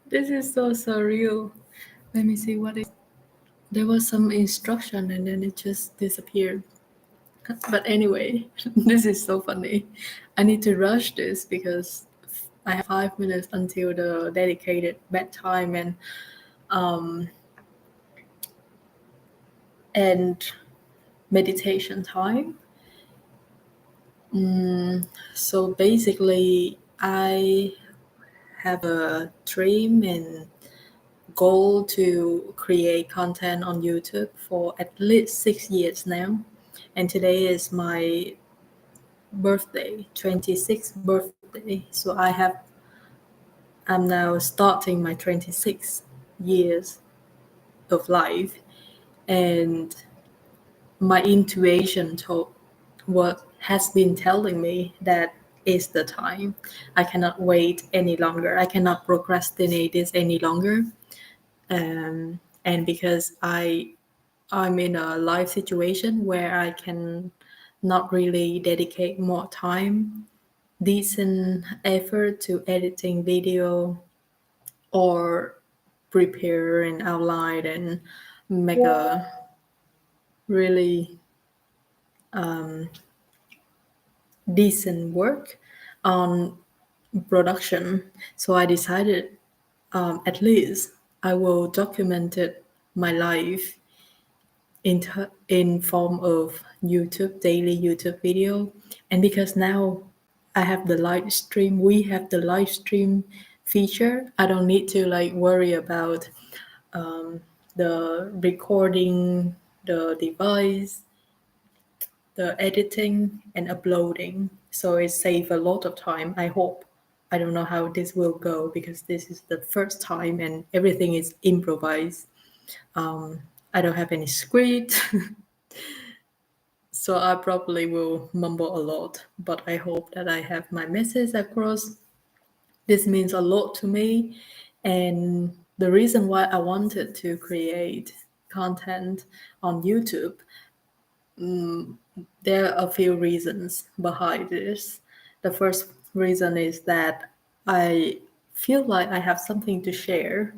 This is so surreal. Let me see what is. There was some instruction and then it just disappeared. But anyway, this is so funny. I need to rush this because I have 5 minutes until the dedicated bedtime um and meditation time. So basically, I have a dream and goal to create content on YouTube for at least 6 years now. And today is my birthday, 26th birthday. So I'm now starting my 26 years of life, and my intuition told what has been telling me that is the time. I cannot wait any longer. I cannot procrastinate this any longer. And because I'm in a life situation where I can not really dedicate more time, decent effort to editing video or prepare an outline and make a really decent work on production. So I decided at least I will document it, my life in form of YouTube, daily YouTube video. And because now I have the live stream, we have the live stream feature, I don't need to like worry about the recording, the device, the editing and uploading. So it saves a lot of time, I hope. I don't know how this will go because this is the first time and everything is improvised. I don't have any script, so I probably will mumble a lot, but I hope that I have my message across. This means a lot to me, and the reason why I wanted to create content on YouTube, there are a few reasons behind this. The first reason is that I feel like I have something to share.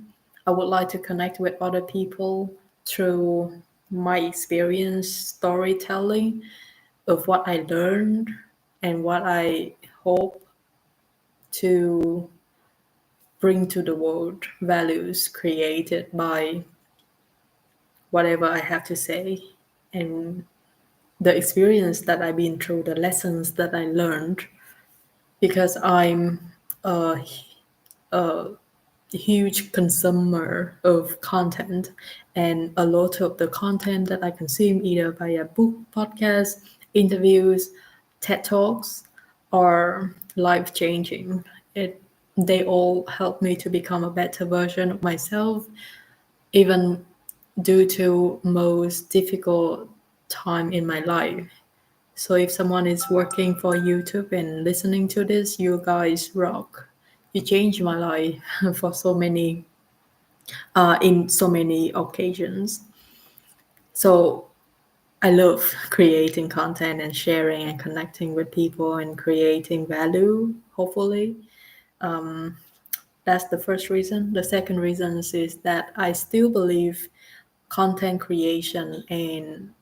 I would like to connect with other people through my experience, storytelling of what I learned and what I hope to bring to the world, values created by whatever I have to say, and the experience that I've been through, the lessons that I learned, because I'm a, a huge consumer of content, and a lot of the content that I consume either via book, podcast, interviews, TED Talks, are life changing. It They all help me to become a better version of myself, even due to most difficult time in my life. So if someone is working for YouTube and listening to this, you guys rock. You changed my life for in so many occasions. So I love creating content and sharing and connecting with people and creating value, hopefully. That's the first reason. The second reason is that I still believe content creation and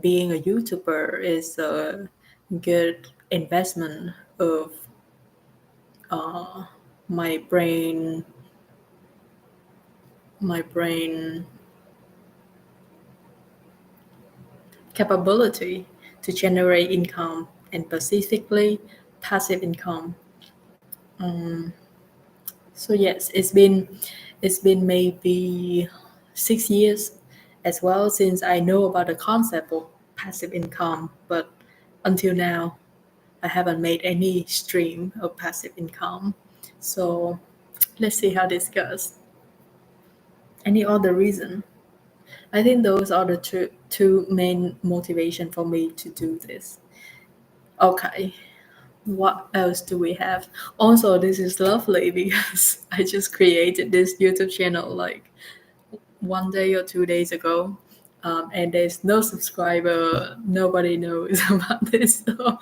being a YouTuber is a good investment of my brain, my brain capability to generate income, and specifically passive income. So yes, it's been maybe 6 years as well since I know about the concept of passive income, but until now I haven't made any stream of passive income. So let's see how this goes. Any other reason? I think those are the two main motivation for me to do this. Okay, what else do we have? Also, this is lovely because I just created this YouTube channel like 1 day or 2 days ago. And there's no subscriber, nobody knows about this. So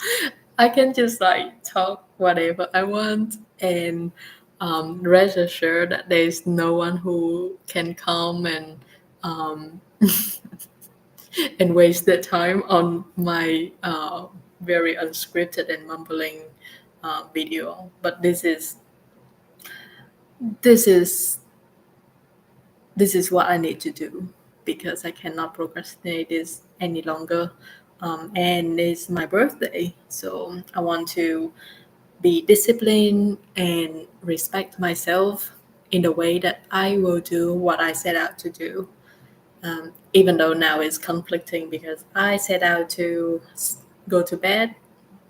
I can just like talk whatever I want, and rest assured that there's no one who can come and um, and waste their time on my very unscripted and mumbling video. But this is this is what I need to do because I cannot procrastinate this any longer. And it's my birthday, so I want to be disciplined and respect myself in the way that I will do what I set out to do. Even though now it's conflicting because I set out to go to bed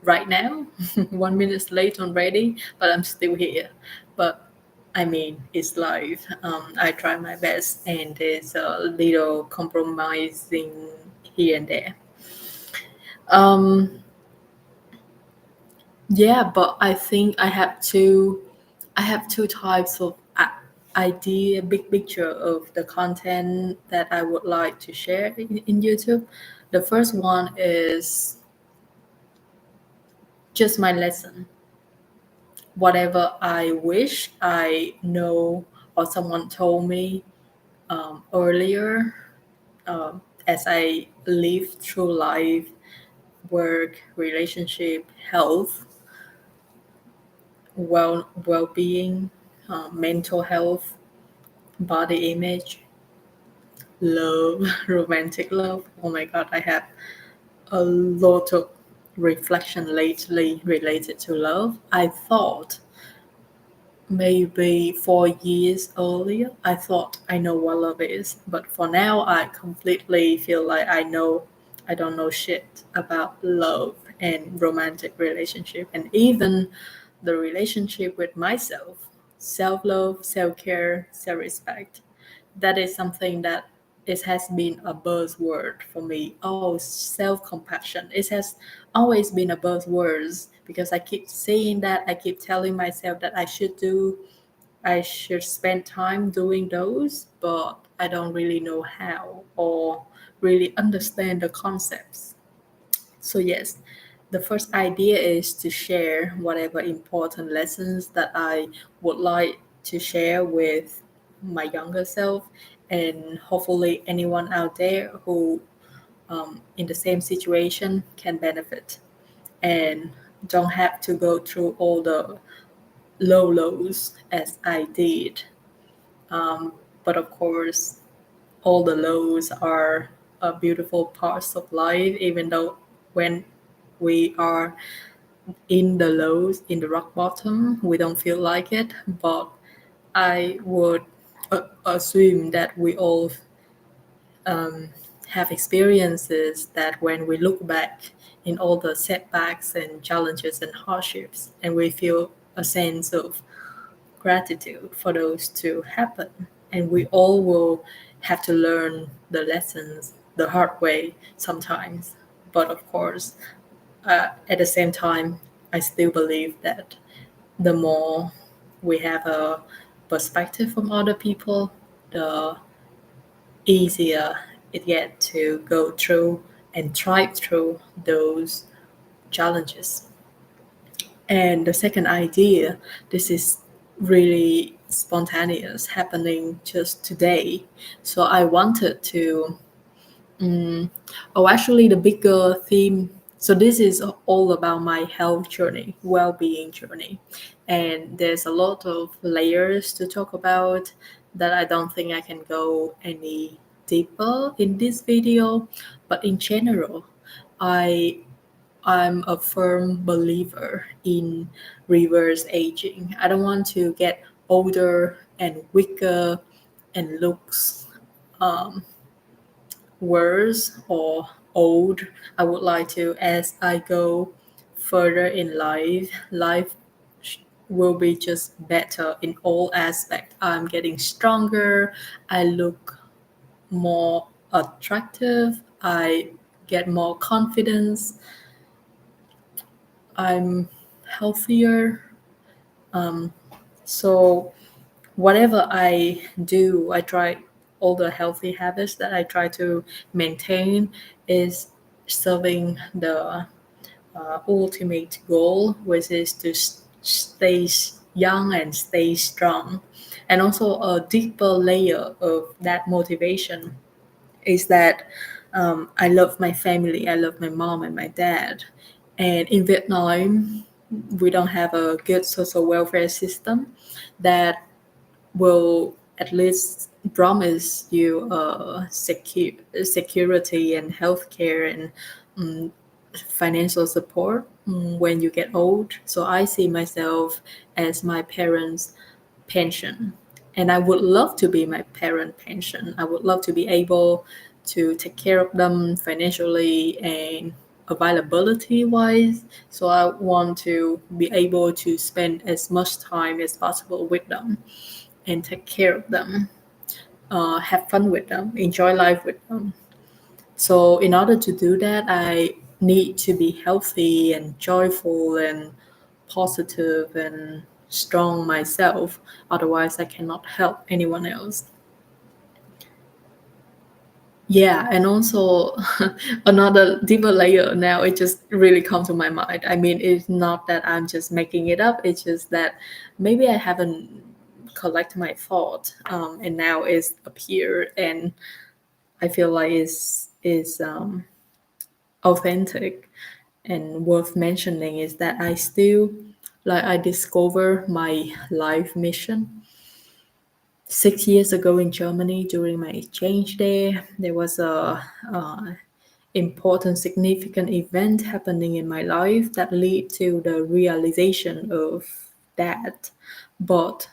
right now, 1 minute late already, but I'm still here. But I mean, it's life. I try my best, and there's a little compromising here and there. Um, yeah, but I think I have two types of idea, big picture of the content that I would like to share in YouTube. The first one is just my lesson. Whatever I wish I know or someone told me earlier as I live through life, work, relationship, health, well-being, mental health, body image, love, romantic love. Oh my God, I have a lot of reflection lately related to love. I thought maybe 4 years earlier, I thought I know what love is, but for now, I completely feel like I don't know shit about love and romantic relationship, and even the relationship with myself, self love, self care, self respect. That is something that it has been a buzzword for me. Oh, self compassion. It has always been a buzzword because I keep saying that. I keep telling myself that I should spend time doing those, but I don't really know how or really understand the concepts. So, yes, the first idea is to share whatever important lessons that I would like to share with my younger self, and hopefully anyone out there who in the same situation can benefit and don't have to go through all the lows as I did. But of course, all the lows are beautiful parts of life, even though when we are in the lows, in the rock bottom, we don't feel like it. But I would assume that we all have experiences that when we look back in all the setbacks and challenges and hardships, and we feel a sense of gratitude for those to happen. And we all will have to learn the lessons the hard way sometimes. But of course, at the same time, I still believe that the more we have a perspective from other people, the easier it gets to go through and thrive through those challenges. And the second idea, this is really spontaneous, happening just today. So I wanted to, actually, the bigger theme. So this is all about my health journey, well-being journey, and there's a lot of layers to talk about that I don't think I can go any deeper in this video. But in general, I I'm a firm believer in reverse aging. I don't want to get older and weaker and looks worse or old. I would like to, as I go further in life, will be just better in all aspects. I'm getting stronger. I look more attractive. I get more confidence. I'm healthier. So whatever I do, I try all the healthy habits that I try to maintain is serving the ultimate goal, which is to stay young and stay strong. And also, a deeper layer of that motivation is that I love my family. I love my mom and my dad. And in Vietnam, we don't have a good social welfare system that will at least promise you security and healthcare and um, financial support when you get old. So I see myself as my parents' pension. And I would love to be my parent pension. I would love to be able to take care of them financially and availability wise. So I want to be able to spend as much time as possible with them and take care of them, have fun with them, enjoy life with them. So, in order to do that, I need to be healthy and joyful and positive and strong myself. Otherwise, I cannot help anyone else. Yeah, and also another deeper layer now, it just really comes to my mind. I mean, it's not that I'm just making it up, it's just that maybe I haven't collected my thought, and now it's appeared, and I feel like is authentic and worth mentioning is that I still I discover my life mission 6 years ago in Germany during my exchange there. There was a important, significant event happening in my life that lead to the realization of that. But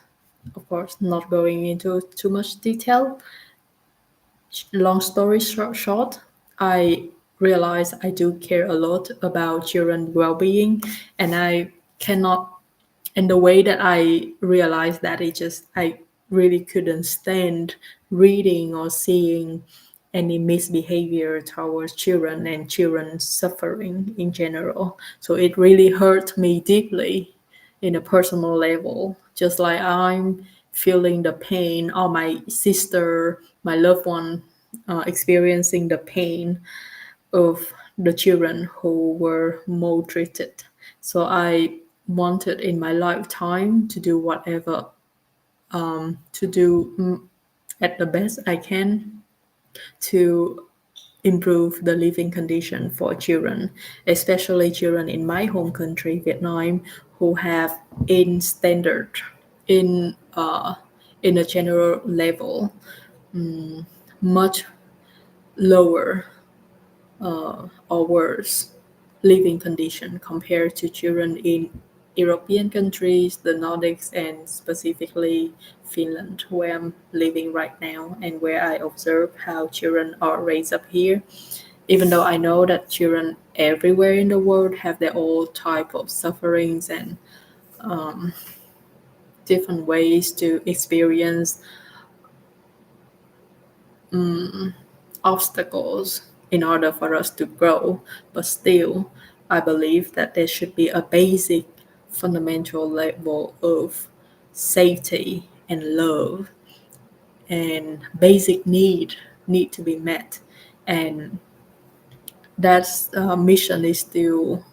of course, not going into too much detail. Long story short, I realize I do care a lot about children well-being, and I cannot. And the way that I realized that it just I really couldn't stand reading or seeing any misbehavior towards children and children suffering in general. So it really hurt me deeply in a personal level, just like I'm feeling the pain, or my sister, my loved one, experiencing the pain of the children who were maltreated. So I wanted in my lifetime to do whatever to do at the best I can to improve the living condition for children, especially children in my home country, Vietnam, who have in standard in in a general level much lower or worse living condition compared to children in European countries, the Nordics, and specifically Finland, where I'm living right now and where I observe how children are raised up here. Even though I know that children everywhere in the world have their own type of sufferings and different ways to experience obstacles in order for us to grow, but still, I believe that there should be a basic fundamental level of safety and love and basic need to be met, and that mission is still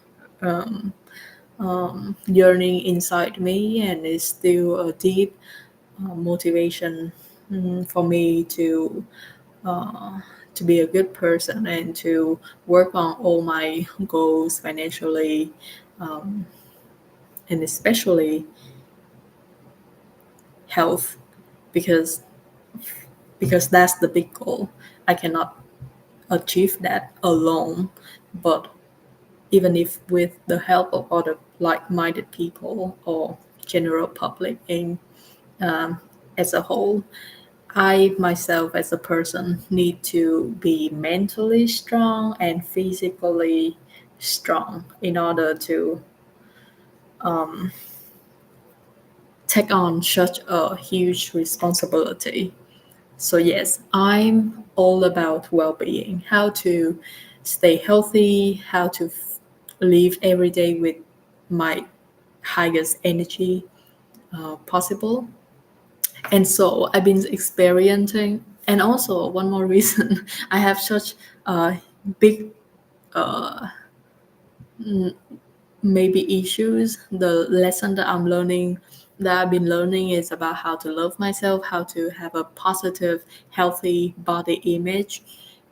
yearning inside me and is still a deep motivation for me to be a good person and to work on all my goals financially, and especially health, because that's the big goal. I cannot achieve that alone, but even if with the help of other like-minded people or general public in as a whole, I myself as a person need to be mentally strong and physically strong in order to take on such a huge responsibility. So yes, I'm all about well-being, how to stay healthy, how to live every day with my highest energy possible. And so I've been experiencing, and also one more reason, I have such big maybe issues. The lesson that I'm learning that I've been learning is about how to love myself, how to have a positive, healthy body image,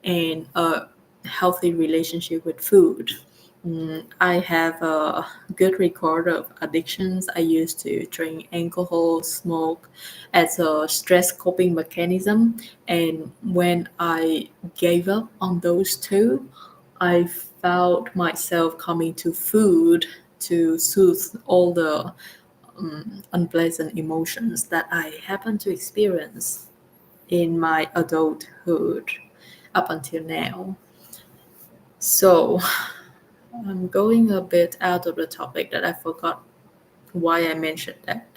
and a healthy relationship with food. I have a good record of addictions. I used to drink alcohol, smoke as a stress coping mechanism. And when I gave up on those two, I felt myself coming to food to soothe all the unpleasant emotions that I happen to experience in my adulthood up until now. So I'm going a bit out of the topic that I forgot why I mentioned that.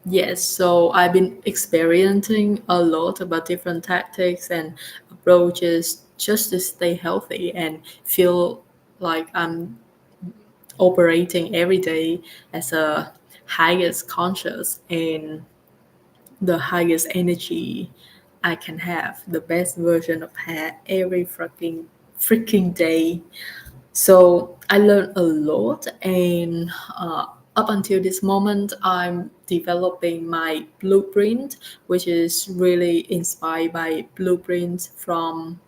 Yes, so I've been experimenting a lot about different tactics and approaches just to stay healthy and feel like I'm operating every day as a highest conscious and the highest energy I can have, the best version of her every freaking day. So I learned a lot, and up until this moment, I'm developing my blueprint, which is really inspired by blueprints from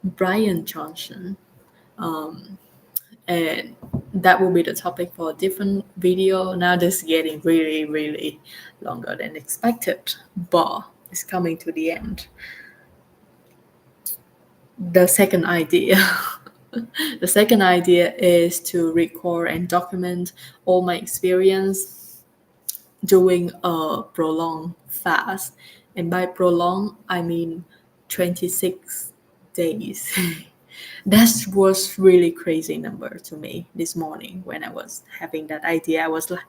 Brian Johnson. And that will be the topic for a different video. Now this is getting really, really longer than expected, but it's coming to the end. The second idea. The second idea is to record and document all my experience doing a prolonged fast. And by prolonged, I mean 26 days. That was really crazy number to me this morning when I was having that idea. I was like,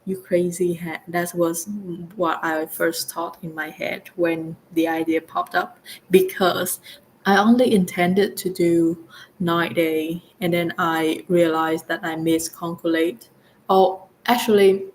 you crazy head. That was what I first thought in my head when the idea popped up, because I only intended to do 9 day, and then I realized that I miscalculate. Oh, actually,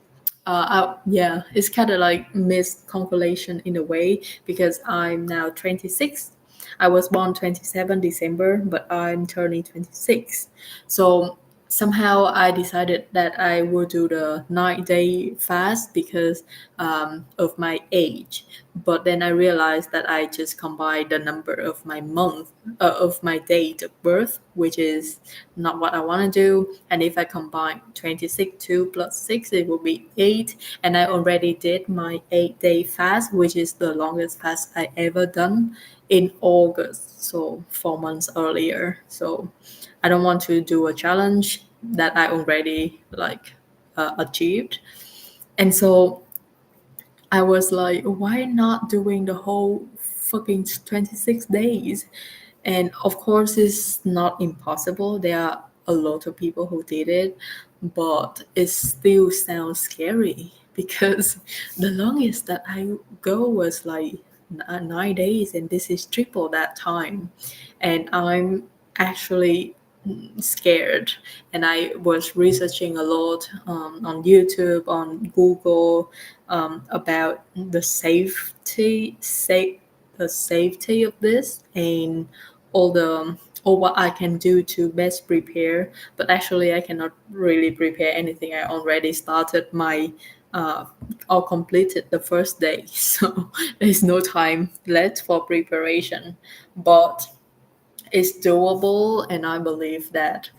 yeah, it's kind of like miscalculation in a way, because I'm now 26. I was born 27 December, but I'm turning 26. So somehow I decided that I would do the 9 day fast because of my age. But then I realized that I just combined the number of my month, of my date of birth, which is not what I want to do. And if I combine 26 2 plus 6, it will be 8. And I already did my 8 day fast, which is the longest fast I ever done in August, so 4 months earlier. So I don't want to do a challenge that I already achieved. And so I was like, why not doing the whole fucking 26 days? And of course, it's not impossible. There are a lot of people who did it, but it still sounds scary because the longest that I go was like 9 days, and this is triple that time. And I'm actually scared, and I was researching a lot on YouTube, on Google, about the safety of this, and all what I can do to best prepare. But actually, I cannot really prepare anything. I already started my or completed the first day, so there's no time left for preparation. But it's doable, and I believe that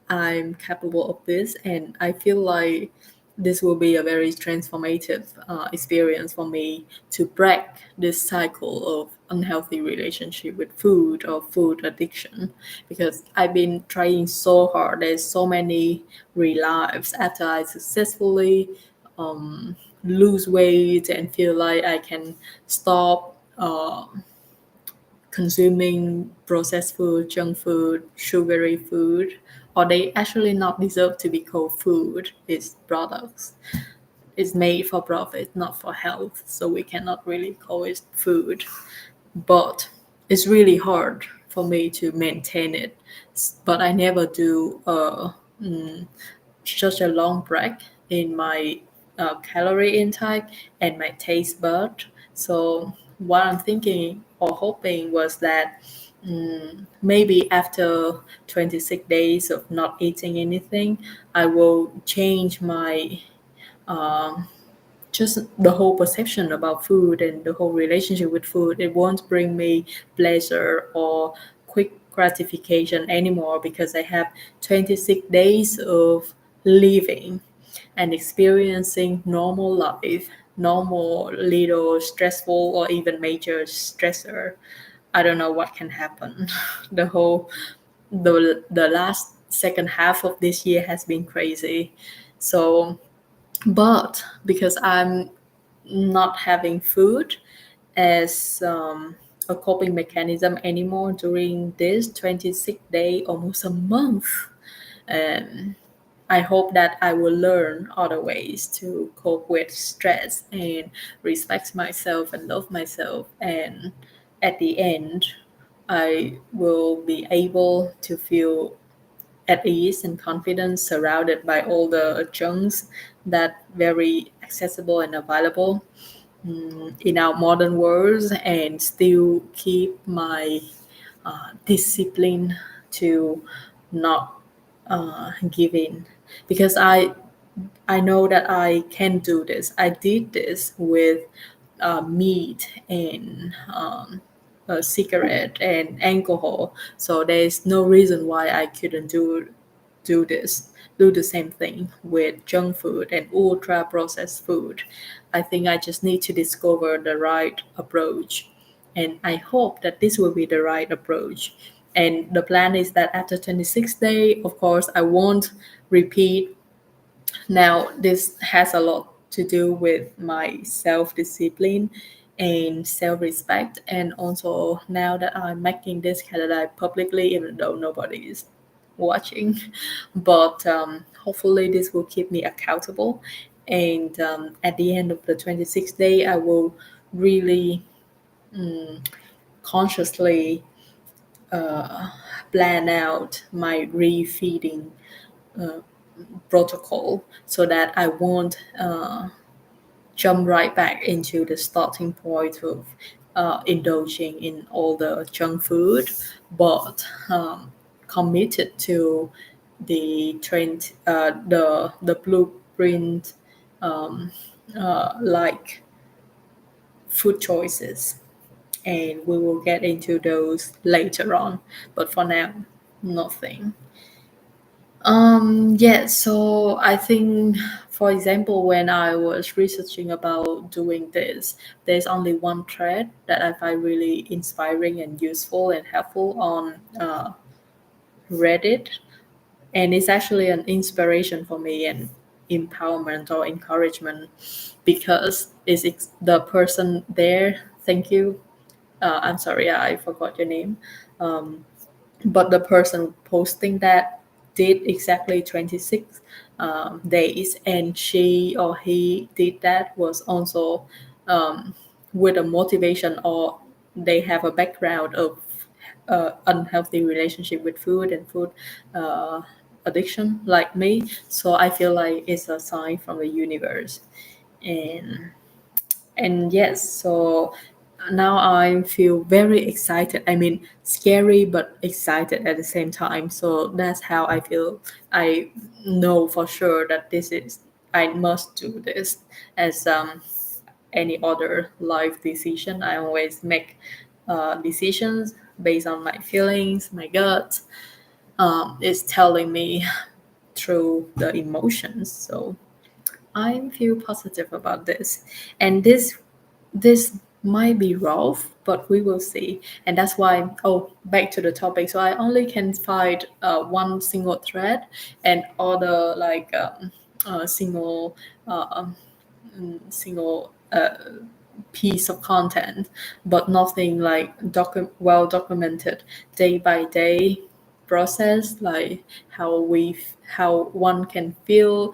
I'm capable of this, and I feel like this will be a very transformative experience for me to break this cycle of unhealthy relationship with food or food addiction, because I've been trying so hard. There's so many relives after I successfully lose weight and feel like I can stop consuming processed food, junk food, sugary food, or they actually not deserve to be called food. It's products. It's made for profit, not for health. So we cannot really call it food. But it's really hard for me to maintain it. But I never do such a long break in my calorie intake and my taste bud. So what I'm thinking or hoping was that maybe after 26 days of not eating anything, I will change my just the whole perception about food and the whole relationship with food. It won't bring me pleasure or quick gratification anymore because I have 26 days of living and experiencing normal life, normal little stressful or even major stressor. I don't know what can happen. The whole the last second half of this year has been crazy. So but because I'm not having food as a coping mechanism anymore during this 26 day, almost a month, um, I hope that I will learn other ways to cope with stress and respect myself and love myself. And at the end, I will be able to feel at ease and confidence surrounded by all the junks that very accessible and available in our modern world and still keep my discipline to not give in because I know that I can do this. I did this with meat and cigarette and alcohol. So there's no reason why I couldn't do this, do the same thing with junk food and ultra processed food. I think I just need to discover the right approach. And I hope that this will be the right approach. And the plan is that after 26th day, of course, I won't repeat. Now, this has a lot to do with my self discipline and self respect. And also, now that I'm making this calendar publicly, even though nobody is watching, but hopefully, this will keep me accountable. And at the end of the 26th day, I will really consciously plan out my refeeding protocol so that I won't jump right back into the starting point of indulging in all the junk food, but committed to the trend, the blueprint, like food choices, and we will get into those later on. But for now, nothing. Yeah, so I think, for example, when I was researching about doing this, there's only one thread that I find really inspiring and useful and helpful on Reddit. And it's actually an inspiration for me and empowerment or encouragement because the person there. Thank you. I'm sorry, I forgot your name. But the person posting that did exactly 26 days, and she or he did that was also with a motivation, or they have a background of unhealthy relationship with food and food uh, addiction like me. So I feel like it's a sign from the universe. And yes, so now I feel very excited. I mean, scary but excited at the same time. So that's how I feel. I know for sure that I must do this as any other life decision. I always make decisions based on my feelings, my gut. It's telling me through the emotions. So I feel positive about this. And this might be rough, but we will see. And that's why, oh, back to the topic. So I only can find one single thread and other like single single piece of content, but nothing like well documented day by day process, like how one can feel,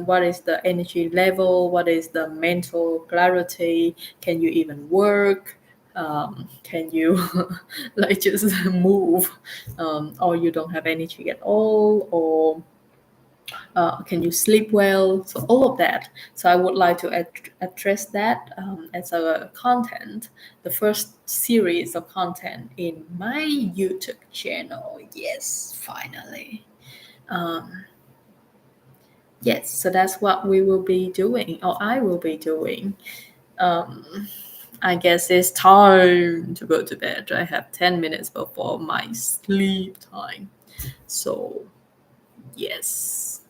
what is the energy level, what is the mental clarity, can you even work, can you like just move, or you don't have energy at all, or Can you sleep well? So all of that. So I would like to address that as a content, the first series of content in my YouTube channel. Yes, finally. Um, yes, so that's what we will be doing, or I will be doing. Um, I guess it's time to go to bed. I have 10 minutes before my sleep time. So, yes.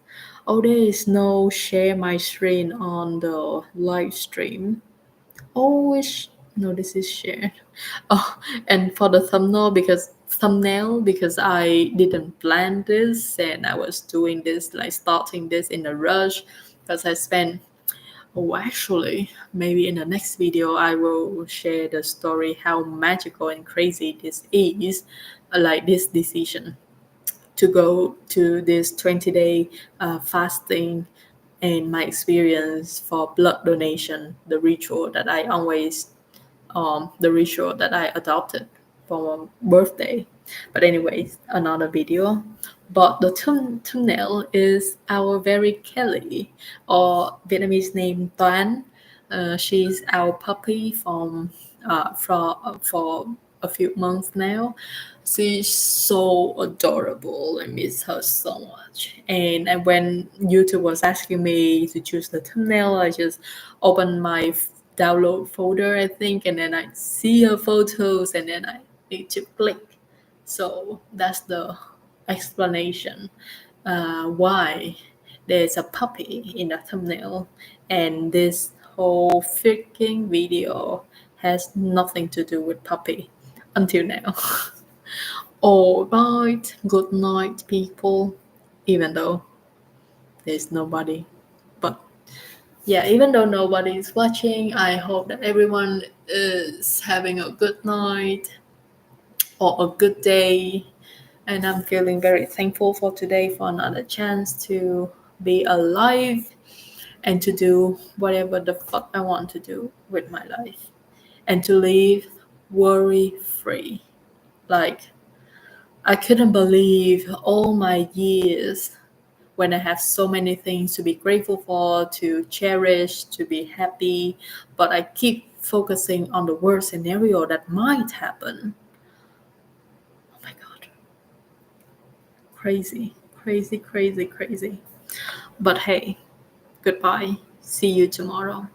Oh, there is no share my screen on the live stream. Oh, no, this is shared. Oh, and for the thumbnail because I didn't plan this and I was doing this like starting this in a rush because I spent. Oh, actually, maybe in the next video I will share the story how magical and crazy this is, like this decision to go to this 20-day fasting and my experience for blood donation, the ritual that I adopted for my birthday. But anyways, another video. But the thumbnail is our very Kelly, or Vietnamese name Toan. She's our puppy for a few months now. She's so adorable. I miss her so much. And when YouTube was asking me to choose the thumbnail, I just opened my download folder, I think, and then I see her photos, and then I need to click. So that's the explanation why there's a puppy in the thumbnail, and this whole freaking video has nothing to do with puppy until now. All right, good night, people. Even though there's nobody, but yeah, even though nobody is watching, I hope that everyone is having a good night or a good day. And I'm feeling very thankful for today for another chance to be alive and to do whatever the fuck I want to do with my life and to live worry free. Like, I couldn't believe all my years when I have so many things to be grateful for, to cherish, to be happy, but I keep focusing on the worst scenario that might happen. Oh my god. Crazy, crazy, crazy, crazy. But hey, goodbye. See you tomorrow.